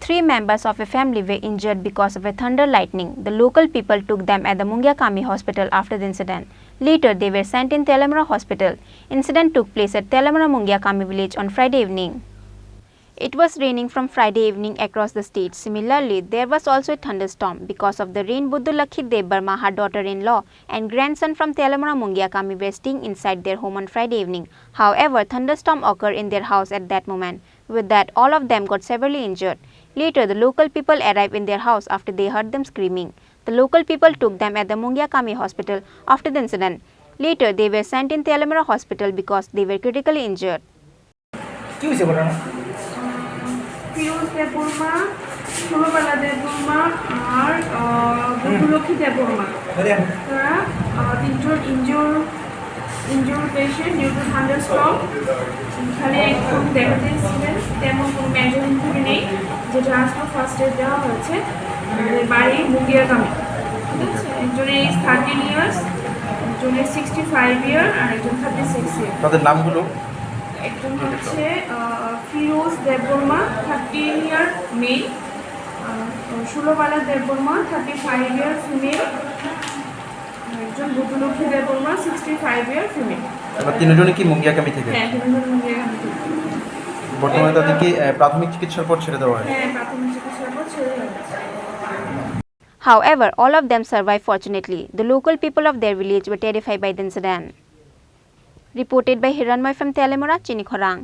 3 members of a family were injured because of a thunder lightning. The local people took them at the Mungyakami hospital after the incident. Later, they were sent in Telamara hospital. Incident took place at Telamara Mungyakami village on Friday evening. It was raining from Friday evening across the state. Similarly, there was also a thunderstorm. Because of the rain, Buddulakhi Debbarma, her daughter-in-law and grandson from Telamara Mungyakami were staying inside their home on Friday evening. However, thunderstorm occurred in their house at that moment. With that, all of them got severely injured. Later, the local people arrived in their house after they heard them screaming. The local people took them at the Mungyakami hospital after the incident. Later, they were sent in Telamara hospital because they were critically injured. Piroj Debbarma, ষোলবালা Debbarma আর বুদ্ধলক্ষ্মী দেববর্মা তারা তিনজন injured patient due to thunderstorm. এখানে একদম দেখাতে এসেছিলেন, তেমন কোনো major injury নেই, যে ট্রান্সফার ফার্স্ট এড দেওয়া হয়েছে। বাড়ি মুগিয়াকামি, ঠিক আছে। একজনের এজ 13 ইয়ার্স, একজনের 65 ইয়ার আর একজন 36 ইয়ার। তাদের নামগুলো একজন হচ্ছে ফিরোজ দেববর্মা 13 ইয়ার মেল, ষোলবালা দেববর্মা 35 ইয়ার ফিমেল, একজন বুদ্ধলক্ষ্মী দেববর্মা 65 ইয়ার ফিমেল। তিনজনই কি মুঙ্গিয়াকামি থেকে? হ্যাঁ, তিনজন মুঙ্গিয়াকামি থেকে। বর্তমানে তাদেরকে প্রাথমিক চিকিৎসার পর ছেড়ে দেওয়া হয়? হ্যাঁ, প্রাথমিক চিকিৎসার পর ছেড়ে দেওয়া হয়েছে। However, all of them survived fortunately. The local people of their village were terrified by the incident. Reported by Hiranmoy from Telamara, Chini, Khorang.